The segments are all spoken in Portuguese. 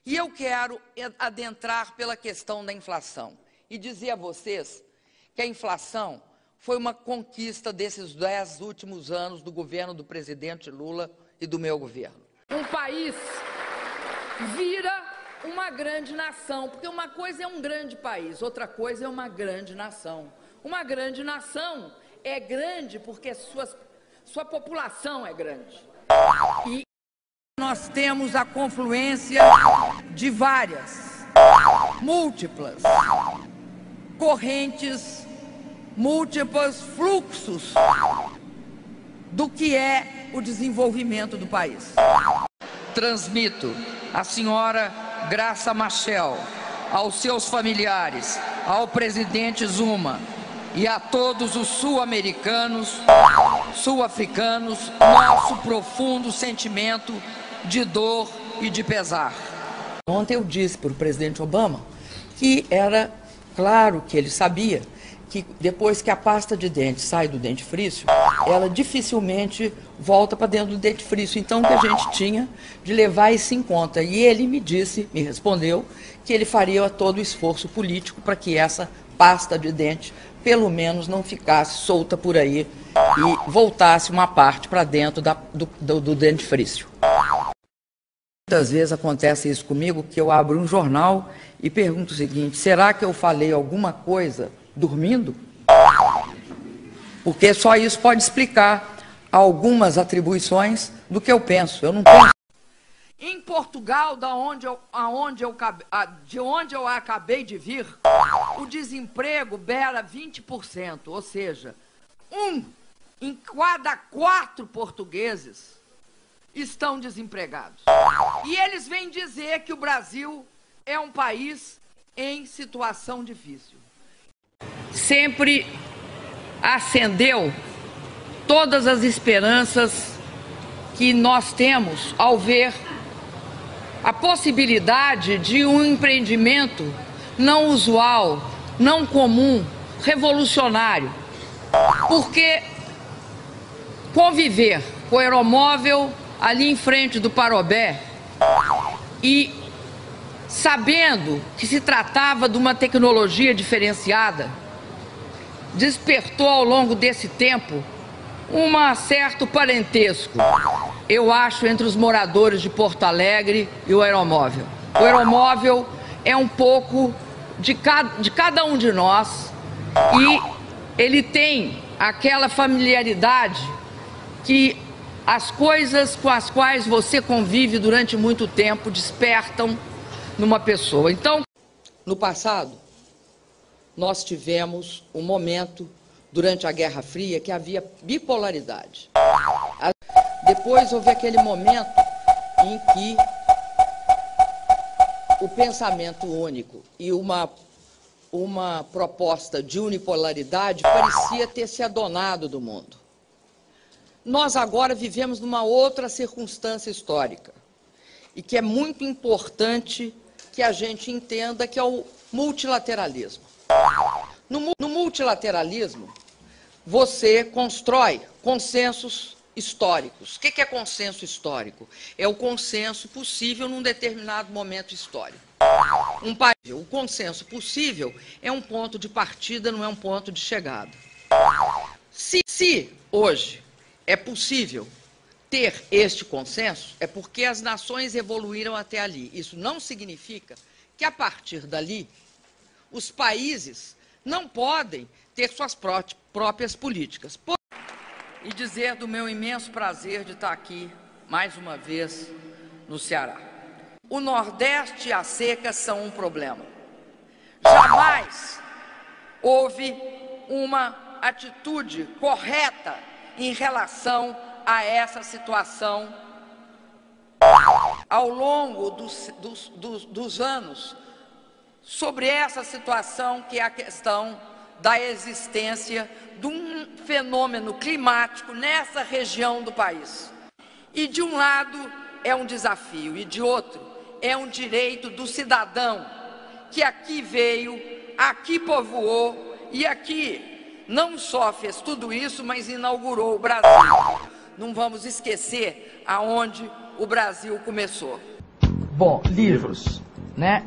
E eu quero adentrar pela questão da inflação e dizer a vocês que a inflação foi uma conquista desses 10 últimos anos do governo do presidente Lula e do meu governo. Um país vira uma grande nação, porque uma coisa é um grande país, outra coisa é uma grande nação. Uma grande nação é grande porque sua população é grande. E nós temos a confluência de várias, múltiplas correntes, múltiplos fluxos do que é o desenvolvimento do país. Transmito à senhora Graça Machel, aos seus familiares, ao presidente Zuma e a todos os sul-americanos, sul-africanos, nosso profundo sentimento de dor e de pesar. Ontem eu disse para o presidente Obama que era claro que ele sabia que depois que a pasta de dente sai do dentifrício, ela dificilmente volta para dentro do dentifrício. Então, o que a gente tinha de levar isso em conta. E ele me respondeu, que ele faria todo o esforço político para que essa pasta de dente, pelo menos, não ficasse solta por aí e voltasse uma parte para dentro do dentifrício. Muitas vezes acontece isso comigo, que eu abro um jornal e pergunto o seguinte: será que eu falei alguma coisa dormindo? Porque só isso pode explicar algumas atribuições do que eu penso. Eu não penso. Em Portugal, de onde eu acabei de vir, o desemprego beira 20%, ou seja, 1 em cada 4 portugueses estão desempregados. E eles vêm dizer que o Brasil é um país em situação difícil. Sempre acendeu todas as esperanças que nós temos ao ver a possibilidade de um empreendimento não usual, não comum, revolucionário. Porque conviver com o aeromóvel ali em frente do Parobé e sabendo que se tratava de uma tecnologia diferenciada, despertou ao longo desse tempo um certo parentesco, eu acho, entre os moradores de Porto Alegre e o aeromóvel. O aeromóvel é um pouco de cada um de nós e ele tem aquela familiaridade que as coisas com as quais você convive durante muito tempo despertam numa pessoa. Então, no passado, nós tivemos um momento durante a Guerra Fria que havia bipolaridade. Depois houve aquele momento em que o pensamento único e uma proposta de unipolaridade parecia ter se adonado do mundo. Nós agora vivemos numa outra circunstância histórica e que é muito importante que a gente entenda, que é o multilateralismo. No multilateralismo, você constrói consensos históricos. O que é consenso histórico? É o consenso possível num determinado momento histórico. O consenso possível é um ponto de partida, não é um ponto de chegada. Se hoje é possível ter este consenso, é porque as nações evoluíram até ali. Isso não significa que, a partir dali, os países não podem ter suas próprias políticas. E dizer do meu imenso prazer de estar aqui, mais uma vez, no Ceará. O Nordeste e a seca são um problema. Jamais houve uma atitude correta em relação a essa situação. Ao longo dos anos, sobre essa situação que é a questão da existência de um fenômeno climático nessa região do país. E de um lado é um desafio e de outro é um direito do cidadão que aqui veio, aqui povoou e aqui não só fez tudo isso, mas inaugurou o Brasil. Não vamos esquecer aonde o Brasil começou. Bom, livros, né?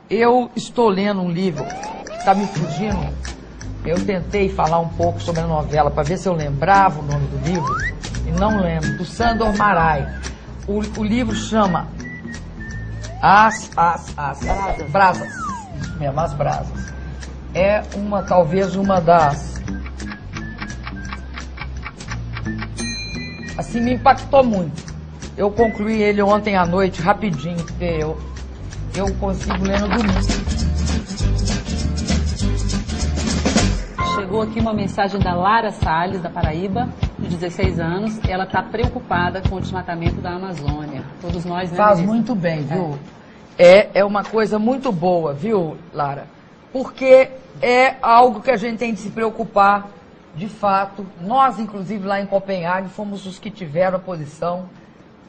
Eu estou lendo um livro que está me fugindo. Eu tentei falar um pouco sobre a novela para ver se eu lembrava o nome do livro e não lembro, do Sándor Márai. O livro chama Brasas. Isso mesmo, As Brasas. É talvez uma das... Assim, me impactou muito. Eu concluí ele ontem à noite, rapidinho, porque eu consigo ler no domingo. Chegou aqui uma mensagem da Lara Salles, da Paraíba, de 16 anos. Ela está preocupada com o desmatamento da Amazônia. Todos nós, né? Faz muito bem, viu? É uma coisa muito boa, viu, Lara? Porque é algo que a gente tem de se preocupar, de fato. Nós, inclusive, lá em Copenhague, fomos os que tiveram a posição,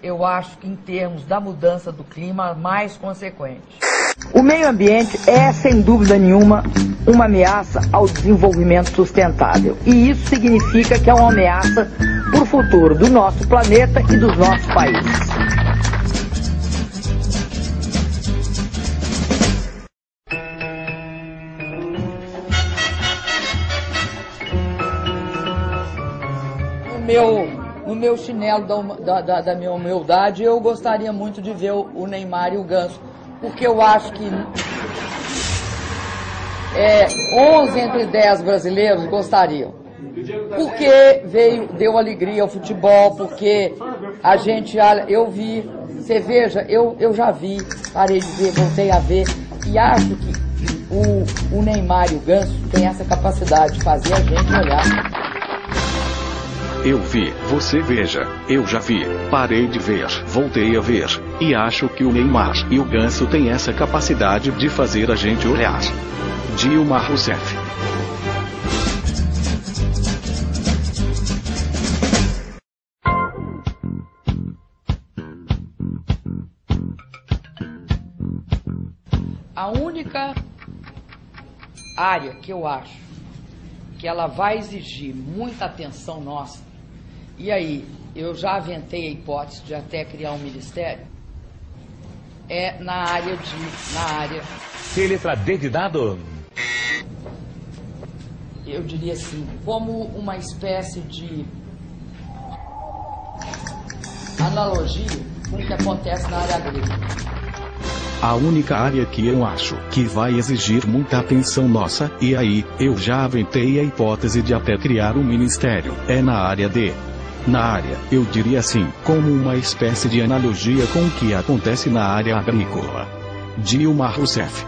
eu acho que em termos da mudança do clima, mais consequente. O meio ambiente é, sem dúvida nenhuma, uma ameaça ao desenvolvimento sustentável. E isso significa que é uma ameaça para o futuro do nosso planeta e dos nossos países. No meu chinelo da minha humildade, eu gostaria muito de ver o Neymar e o Ganso, porque eu acho que 11 entre 10 brasileiros gostariam. Porque deu alegria ao futebol, porque a gente, eu vi, você veja, eu já vi, parei de ver, voltei a ver, e acho que o Neymar e o Ganso têm essa capacidade de fazer a gente olhar. Eu vi, você veja, eu já vi, parei de ver, voltei a ver, e acho que o Neymar e o Ganso têm essa capacidade de fazer a gente olhar. Dilma Rousseff. A única área que eu acho que ela vai exigir muita atenção nossa, e aí eu já aventei a hipótese de até criar um ministério, é na área... Que letra D de dado? Eu diria assim, como uma espécie de analogia com o que acontece na área agrícola. A única área que eu acho que vai exigir muita atenção nossa, e aí, eu já aventei a hipótese de até criar um ministério, é na área D. Na área, eu diria assim, como uma espécie de analogia com o que acontece na área agrícola. Dilma Rousseff.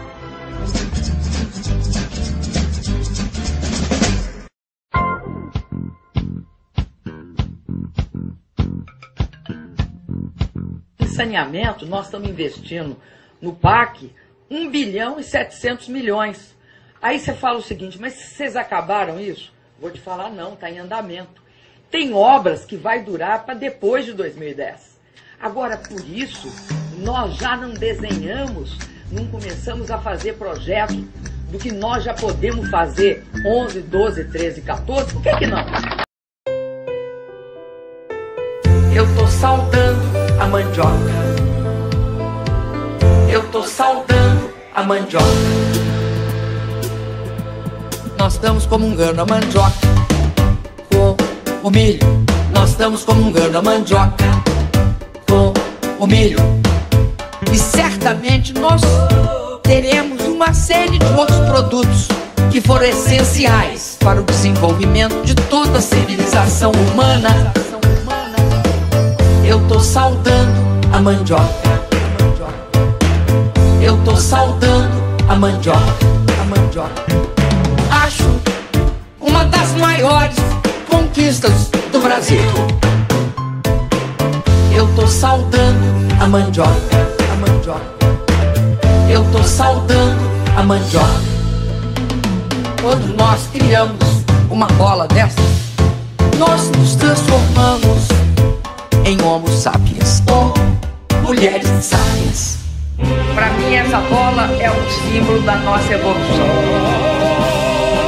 Em saneamento, nós estamos investindo no PAC 1 bilhão e 700 milhões. Aí você fala o seguinte, mas vocês acabaram isso? Vou te falar, não, está em andamento. Tem obras que vai durar para depois de 2010. Agora, por isso, nós já não desenhamos, não começamos a fazer projetos do que nós já podemos fazer 11, 12, 13, 14, por que não? Eu estou saudando a mandioca. Eu estou saudando a mandioca. Nós estamos comungando a mandioca com o milho. Nós estamos comungando a mandioca com o milho. E certamente nós teremos uma série de outros produtos que foram essenciais para o desenvolvimento de toda a civilização humana. Eu estou saudando a mandioca. Eu tô saudando a mandioca, Acho uma das maiores conquistas do Brasil. Eu tô saudando a mandioca, Eu tô saudando a mandioca. Quando nós criamos uma bola dessas, nós nos transformamos em Homo sapiens, ou mulheres sapiens. Para mim, essa bola é um símbolo da nossa evolução.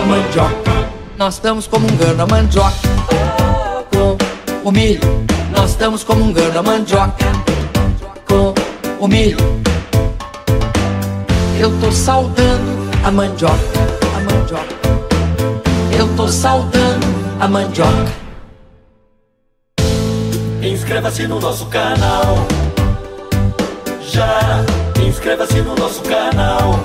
A mandioca. Nós estamos comungando a mandioca com o milho. Nós estamos comungando a mandioca com o milho. Eu tô saudando a mandioca, a mandioca. Eu tô saudando a mandioca. Inscreva-se no nosso canal. Já inscreva-se no nosso canal.